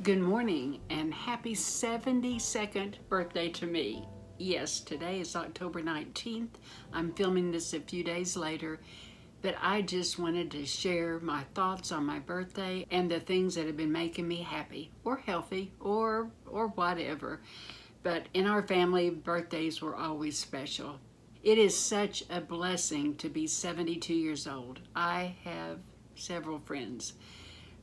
Good morning and happy 72nd birthday to me. Yes, today is October 19th. I'm filming this a few days later, but I just wanted to share my thoughts on my birthday and the things that have been making me happy or healthy or whatever. But in our family, birthdays were always special. It is such a blessing to be 72 years old. I have several friends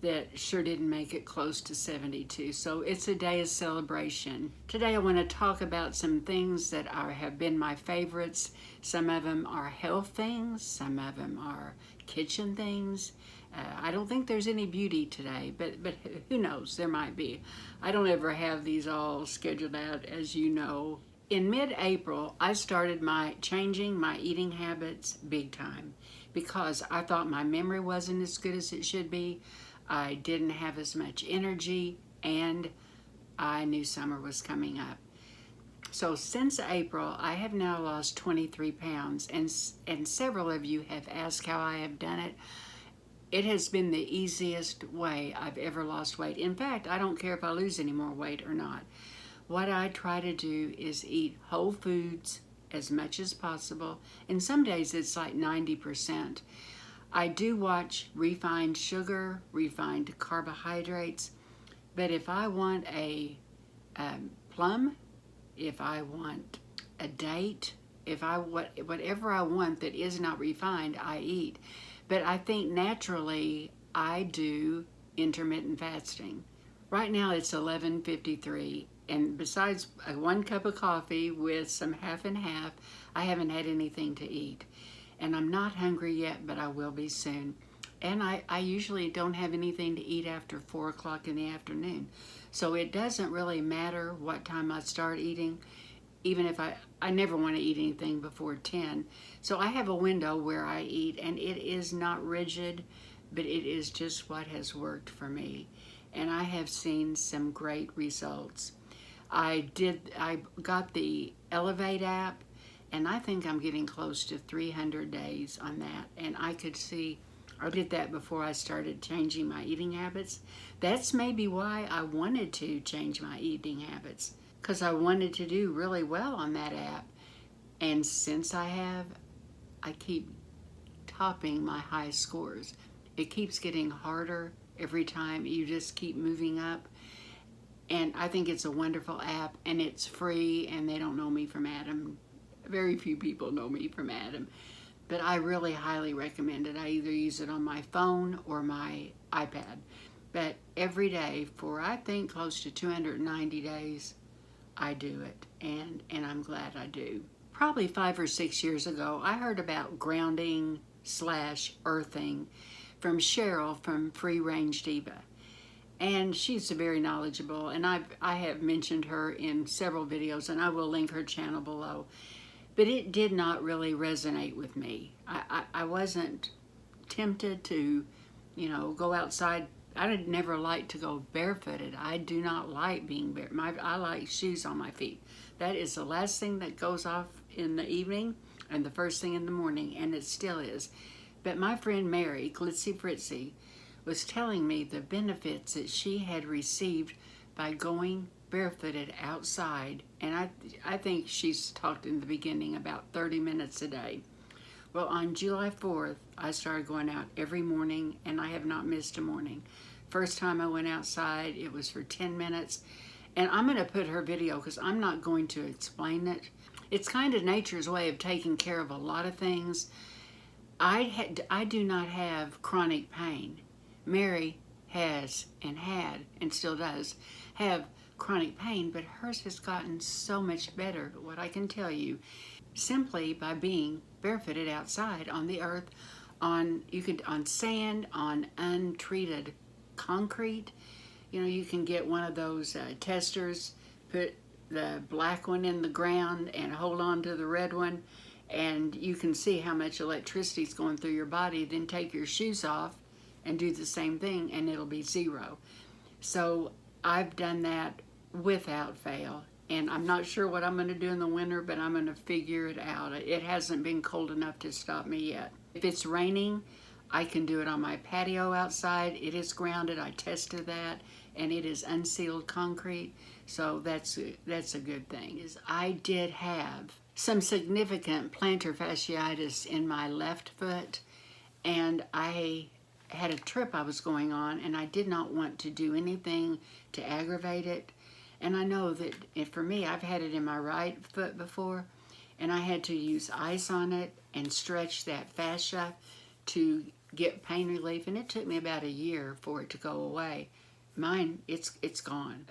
that sure didn't make it close to 72. So it's a day of celebration. Today I want to talk about some things that have been my favorites. Some of them are health things, some of them are kitchen things. I don't think there's any beauty today, but who knows, there might be. I don't ever have these all scheduled out, as you know. In mid-April, I started changing my eating habits big time because I thought my memory wasn't as good as it should be. I didn't have as much energy, and I knew summer was coming up. So since April, I have now lost 23 pounds, and several of you have asked how I have done it. It has been the easiest way I've ever lost weight. In fact, I don't care if I lose any more weight or not. What I try to do is eat whole foods as much as possible, and some days it's like 90%. I do watch refined sugar, refined carbohydrates, but if I want a plum, if I want a date, whatever I want that is not refined, I eat. But I think naturally I do intermittent fasting. Right now it's 11:53, and besides one cup of coffee with some half and half, I haven't had anything to eat. And I'm not hungry yet, but I will be soon. And I usually don't have anything to eat after 4 o'clock in the afternoon. So it doesn't really matter what time I start eating, even if I never want to eat anything before 10. So I have a window where I eat, and it is not rigid, but it is just what has worked for me. And I have seen some great results. I got the Elevate app, and I think I'm getting close to 300 days on that. And I could see, I did that before I started changing my eating habits. That's maybe why I wanted to change my eating habits, because I wanted to do really well on that app. And since I keep topping my high scores. It keeps getting harder every time. You just keep moving up. And I think it's a wonderful app, and it's free, and they don't know me from Adam. Very few people know me from Adam, but I really highly recommend it. I either use it on my phone or my iPad, but every day for I think close to 290 days, I do it, and I'm glad I do. Probably 5 or 6 years ago, I heard about grounding/earthing from Cheryl from Free Range Diva. And she's very knowledgeable, and I have mentioned her in several videos, and I will link her channel below. But it did not really resonate with me. I wasn't tempted to, go outside. I never liked to go barefooted. I do not like being bare. I like shoes on my feet. That is the last thing that goes off in the evening and the first thing in the morning, and it still is. But my friend Mary, Glitzy Fritzy, was telling me the benefits that she had received by going barefooted outside, and I think she's talked in the beginning about 30 minutes a day. Well, on July 4th, I started going out every morning, and I have not missed a morning. First time I went outside, it was for 10 minutes, and I'm going to put her video because I'm not going to explain it. It's kind of nature's way of taking care of a lot of things. I do not have chronic pain. Mary has and had and still does have chronic pain, but hers has gotten so much better, what I can tell you, simply by being barefooted outside on the earth, on sand, on untreated concrete. You can get one of those testers, put the black one in the ground and hold on to the red one, and you can see how much electricity is going through your body. Then take your shoes off and do the same thing, and it'll be zero. So I've done that without fail, and I'm not sure what I'm going to do in the winter, but I'm going to figure it out. It hasn't been cold enough to stop me yet. If it's raining, I can do it on my patio outside. It is grounded. I tested that. and it is unsealed concrete, so that's a good thing. Is I did have some significant plantar fasciitis in my left foot, and I had a trip I was going on, and I did not want to do anything to aggravate it. And I know that for me, I've had it in my right foot before, and I had to use ice on it and stretch that fascia to get pain relief, and it took me about a year for it to go away. Mine, it's gone.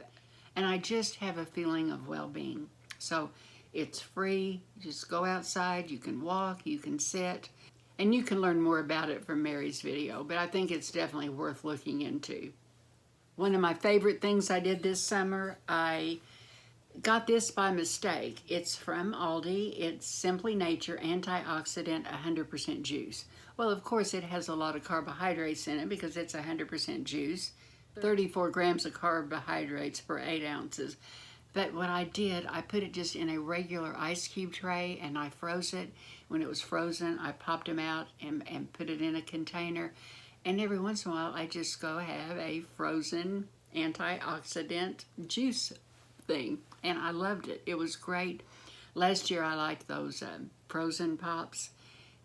And I just have a feeling of well-being. So it's free. Just go outside, you can walk, you can sit, and you can learn more about it from Mary's video, but I think it's definitely worth looking into. One of my favorite things I did this summer, I got this by mistake. It's from Aldi. It's Simply Nature Antioxident 100% juice. Well, of course, it has a lot of carbohydrates in it because it's 100% juice. 34 grams of carbohydrates per 8 ounces. But what I did, I put it just in a regular ice cube tray and I froze it. When it was frozen, I popped them out and put it in a container. And every once in a while, I just go have a frozen antioxidant juice thing. And I loved it. It was great. Last year, I liked those frozen pops.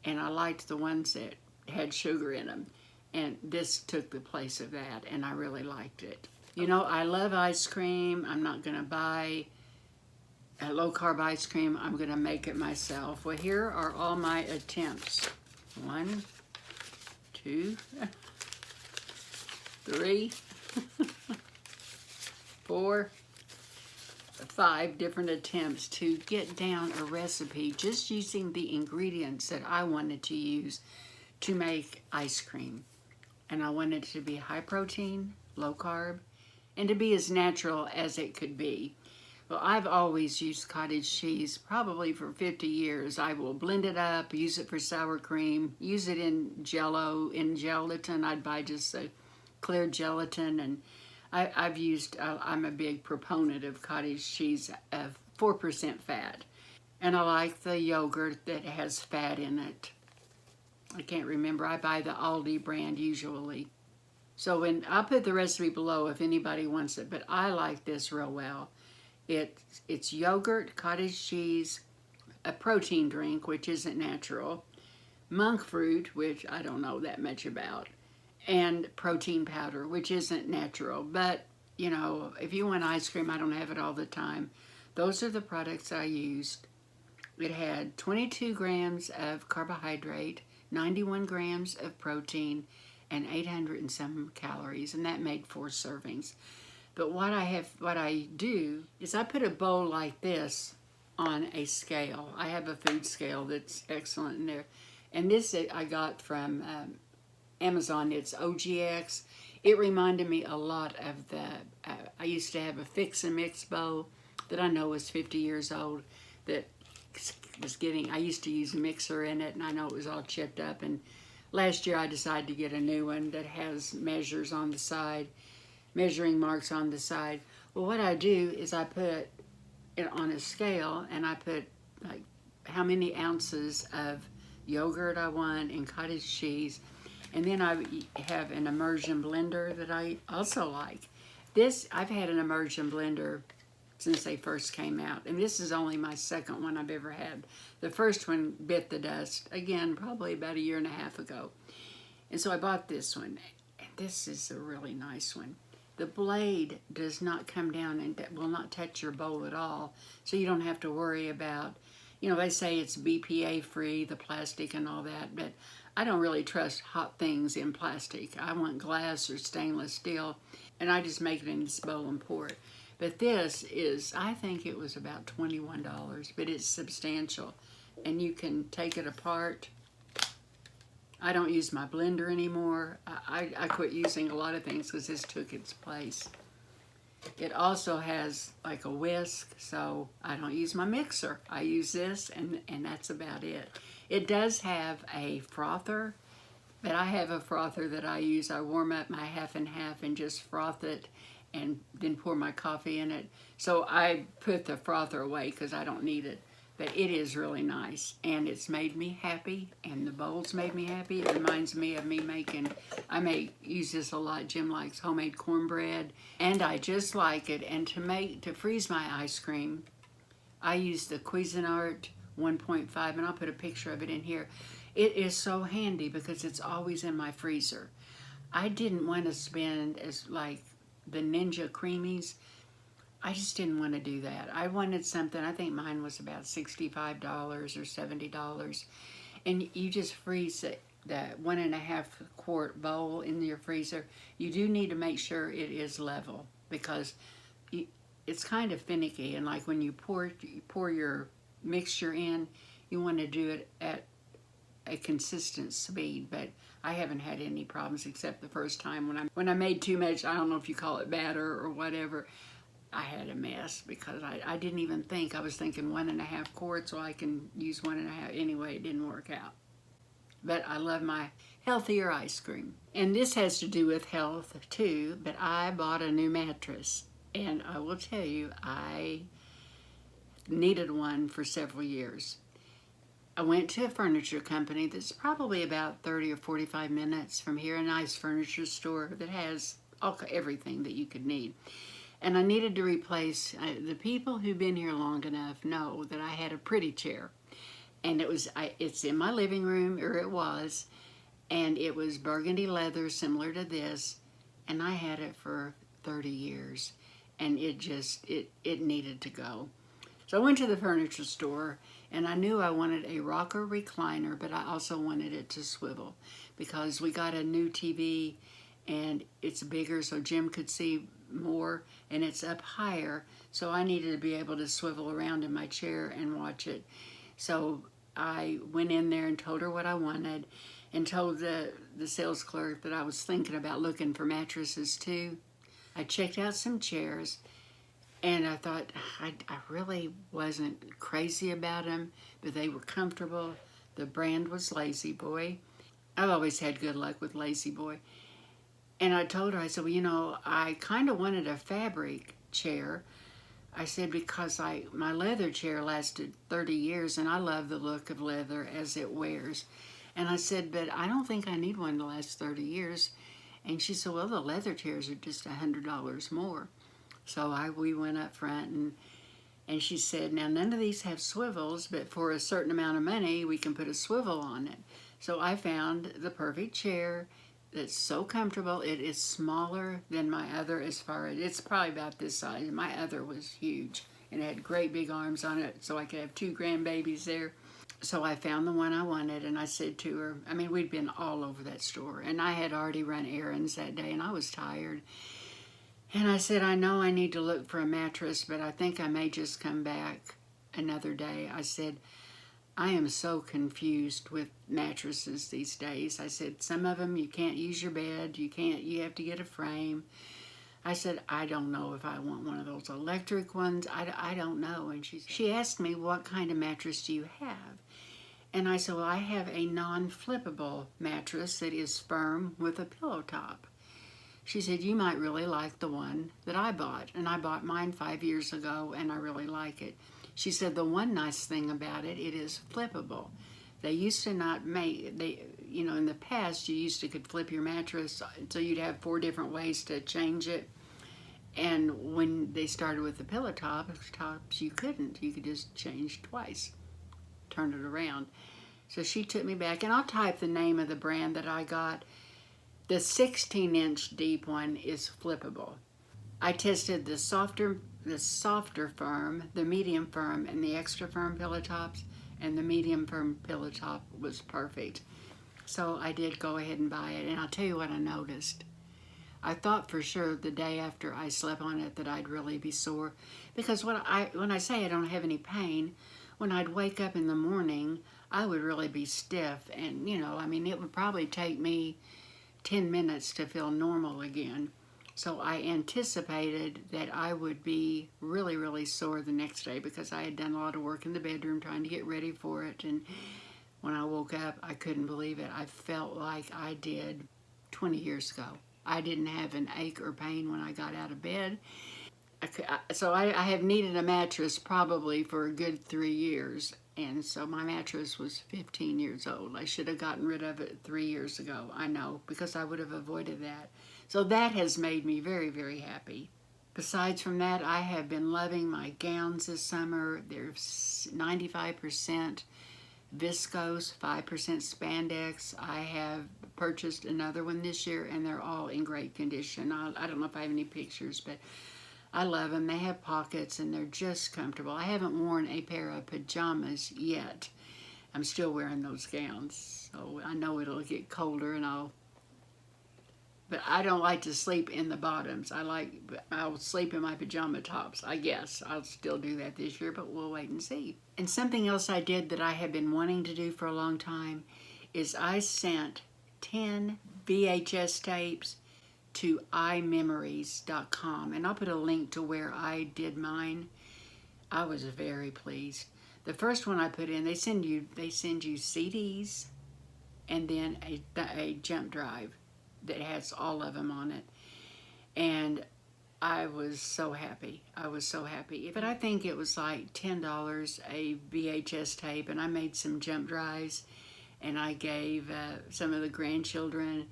And I liked the ones that had sugar in them. And this took the place of that. And I really liked it. You know, I love ice cream. I'm not going to buy a low-carb ice cream. I'm going to make it myself. Well, here are all my attempts. 1, 2, 3, 4, 5 different attempts to get down a recipe just using the ingredients that I wanted to use to make ice cream. And I wanted it to be high protein, low carb, and to be as natural as it could be. Well, I've always used cottage cheese, probably for 50 years. I will blend it up, use it for sour cream, use it in Jello, in gelatin. I'd buy just a clear gelatin, and I'm a big proponent of cottage cheese of 4% fat. And I like the yogurt that has fat in it. I can't remember. I buy the Aldi brand usually. So I'll put the recipe below if anybody wants it, but I like this real well. It's yogurt, cottage cheese, a protein drink, which isn't natural, monk fruit, which I don't know that much about, and protein powder, which isn't natural. But, you know, if you want ice cream, I don't have it all the time. Those are the products I used. It had 22 grams of carbohydrate, 91 grams of protein, and 800 and some calories, and that made 4 servings. But what I do is I put a bowl like this on a scale. I have a food scale that's excellent in there. And this I got from Amazon. It's OGX. It reminded me a lot of the, I used to have a Fix and Mix bowl that I know was 50 years old that was getting, I used to use a mixer in it, and I know it was all chipped up. And last year I decided to get a new one that has measures on the side, measuring marks on the side. Well, what I do is I put it on a scale, and I put like how many ounces of yogurt I want and cottage cheese. And then I have an immersion blender that I also like. This, I've had an immersion blender since they first came out, and this is only my second one I've ever had. The first one bit the dust, again, probably about 1.5 years ago. And so I bought this one, and this is a really nice one. The blade does not come down and will not touch your bowl at all, so you don't have to worry about, you know, they say it's BPA free, the plastic and all that, but I don't really trust hot things in plastic. I want glass or stainless steel, and I just make it in this bowl and pour it. But this is, I think it was about $21, but it's substantial, and you can take it apart. I don't use my blender anymore. I quit using a lot of things because this took its place. It also has like a whisk, so I don't use my mixer. I use this, and that's about it. It does have a frother, but I have a frother that I use. I warm up my half and half and just froth it and then pour my coffee in it. So I put the frother away because I don't need it. But it is really nice, and it's made me happy, and the bowls made me happy. It reminds me of me making, I may use this a lot. Jim likes homemade cornbread, and I just like it. And to freeze my ice cream, I use the Cuisinart 1.5, and I'll put a picture of it in here. It is so handy because it's always in my freezer. I didn't want to spend as like the Ninja Creamies. I just didn't want to do that. I wanted something, I think mine was about $65 or $70. And you just freeze that 1.5 quart bowl in your freezer. You do need to make sure it is level because it's kind of finicky. And like when you pour your mixture in, you want to do it at a consistent speed. But I haven't had any problems except the first time when I made too much, I don't know if you call it batter or whatever. I had a mess because I didn't even think. I was thinking 1.5 quarts, so I can use 1.5. Anyway, it didn't work out. But I love my healthier ice cream. And this has to do with health too, but I bought a new mattress. And I will tell you, I needed one for several years. I went to a furniture company that's probably about 30 or 45 minutes from here, a nice furniture store that has everything that you could need. And I needed to replace, the people who've been here long enough know that I had a pretty chair. And it's in my living room, or it was, and it was burgundy leather, similar to this, and I had it for 30 years. And it needed to go. So I went to the furniture store, and I knew I wanted a rocker recliner, but I also wanted it to swivel because we got a new TV, and it's bigger so Jim could see more, and it's up higher, so I needed to be able to swivel around in my chair and watch it. So I went in there and told her what I wanted, and told the sales clerk that I was thinking about looking for mattresses too. I checked out some chairs, and I thought I really wasn't crazy about them, but they were comfortable. The brand was Lazy Boy. I've always had good luck with Lazy Boy. And I told her, I said, well, you know, I kind of wanted a fabric chair. I said, because my leather chair lasted 30 years, and I love the look of leather as it wears. And I said, but I don't think I need one to last 30 years. And she said, well, the leather chairs are just $100 more. So we went up front, and she said, now none of these have swivels, but for a certain amount of money, we can put a swivel on it. So I found the perfect chair that's so comfortable. It is smaller than my other it's probably about this size. My other was huge, and it had great big arms on it, so I could have 2 grandbabies there. So I found the one I wanted, and I said to her, I mean, we'd been all over that store, and I had already run errands that day, and I was tired. And I said, I know I need to look for a mattress, but I think I may just come back another day. I said, I am so confused with mattresses these days. I said, some of them you can't use your bed, you have to get a frame. I said, I don't know if I want one of those electric ones. I don't know. And she asked me, what kind of mattress do you have? And I said, well, I have a non-flippable mattress that is firm with a pillow top. She said, you might really like the one that I bought. And I bought mine 5 years ago, and I really like it. She said, the one nice thing about it, it is flippable. They used to not make, in the past, you could flip your mattress, so you'd have 4 different ways to change it. And when they started with the pillow tops, you couldn't. You could just change twice, turn it around. So she took me back, and I'll type the name of the brand that I got. The 16-inch deep one is flippable. I tested the softer firm, the medium firm, and the extra firm pillow tops, and the medium firm pillow top was perfect. So I did go ahead and buy it, and I'll tell you what I noticed. I thought for sure the day after I slept on it that I'd really be sore, because when I say I don't have any pain, when I'd wake up in the morning, I would really be stiff, and it would probably take me 10 minutes to feel normal again. So I anticipated that I would be really, really sore the next day because I had done a lot of work in the bedroom trying to get ready for it. And when I woke up, I couldn't believe it. I felt like I did 20 years ago. I didn't have an ache or pain when I got out of bed. I have needed a mattress probably for a good 3 years. And so my mattress was 15 years old. I should have gotten rid of it 3 years ago. I know, because I would have avoided that. So that has made me very, very happy. Besides from that, I have been loving my gowns this summer. They're 95% viscose, 5% spandex. I have purchased another one this year, and they're all in great condition. I don't know if I have any pictures, but I love them. They have pockets, and they're just comfortable. I haven't worn a pair of pajamas yet. I'm still wearing those gowns, so I know it'll get colder, and but I don't like to sleep in the bottoms. I'll sleep in my pajama tops, I guess. I'll still do that this year, but we'll wait and see. And something else I did that I have been wanting to do for a long time is I sent 10 VHS tapes to iMemories.com, and I'll put a link to where I did mine. I was very pleased. The first one I put in, they send you CDs and then a jump drive that has all of them on it, and I was so happy. I was so happy. But I think it was like $10 a VHS tape, and I made some jump drives, and I gave some of the grandchildren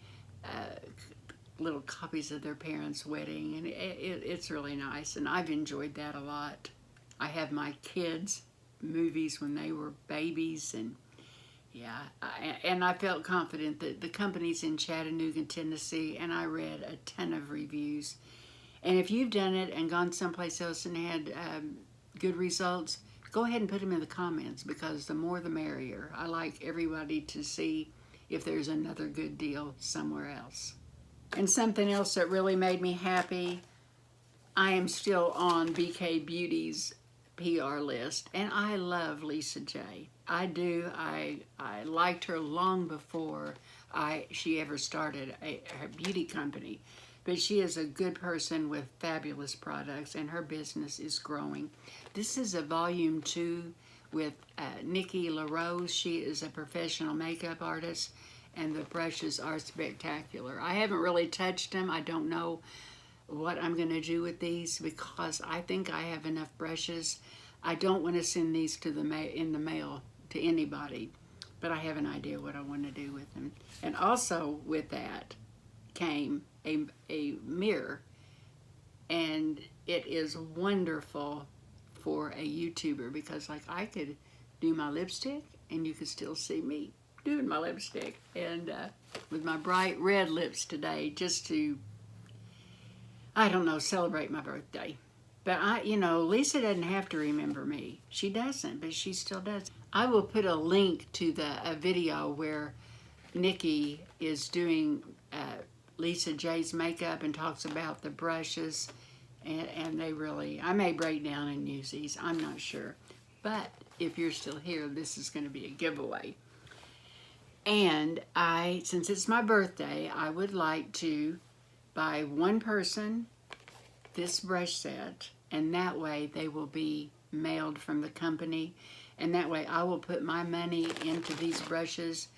little copies of their parents' wedding, and it's really nice, and I've enjoyed that a lot. I have my kids' movies when they were babies, and yeah, and I felt confident that the company's in Chattanooga, Tennessee, and I read a ton of reviews. And if you've done it and gone someplace else and had good results, go ahead and put them in the comments, because the more the merrier. I like everybody to see if there's another good deal somewhere else. And something else that really made me happy, I am still on BK Beauty's PR list, and I love Lisa J. I do. I liked her long before she ever started her beauty company, but she is a good person with fabulous products, and her business is growing. This is a volume 2 with Nikki LaRose. She is a professional makeup artist, and the brushes are spectacular. I haven't really touched them. I don't know what I'm going to do with these, because I think I have enough brushes. I don't want to send these to in the mail to anybody, but I have an idea what I want to do with them. And also with that came a mirror, and it is wonderful for a YouTuber, because like I could do my lipstick and you could still see me doing my lipstick, and with my bright red lips today, just to, I don't know, celebrate my birthday. But Lisa doesn't have to remember me. She doesn't, but she still does. I will put a link to a video where Nikki is doing Lisa J's makeup and talks about the brushes, and they really, I may break down and use these, I'm not sure. But if you're still here, this is going to be a giveaway. And since it's my birthday, I would like to buy one person this brush set, and that way they will be mailed from the company, and that way I will put my money into these brushes.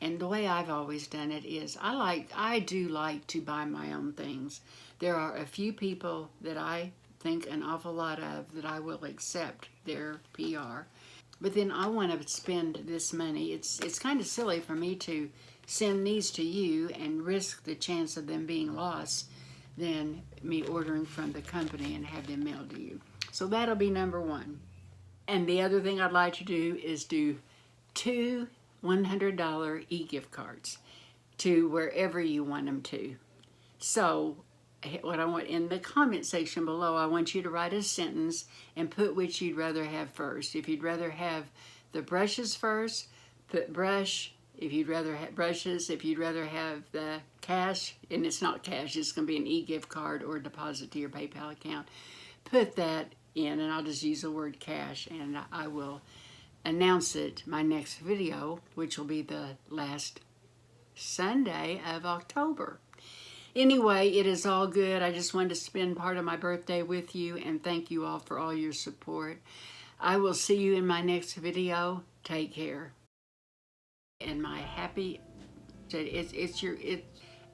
And the way I've always done it is I do like to buy my own things. There are a few people that I think an awful lot of that I will accept their PR, but then I want to spend this money. It's kind of silly for me to send these to you and risk the chance of them being lost than me ordering from the company and have them mailed to you. So that'll be number one. And the other thing I'd like to do is do 2 $100 e-gift cards to wherever you want them to. So what I want in the comment section below, I want you to write a sentence and put which you'd rather have first. If you'd rather have the brushes first, put brush. If you'd rather have brushes, if you'd rather have the cash, and it's not cash, it's going to be an e-gift card or a deposit to your PayPal account, put that in, and I'll just use the word cash, and I will announce it my next video, which will be the last Sunday of October. Anyway, it is all good. I just wanted to spend part of my birthday with you, and thank you all for all your support. I will see you in my next video. Take care. And my happy,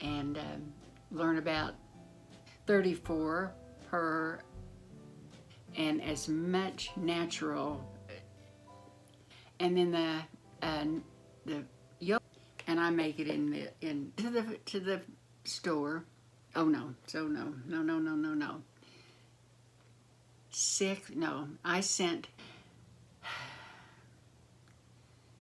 and learn about 34 per and as much natural. And then the yolk, and I make it to the store. Oh no, no. 6, no, I sent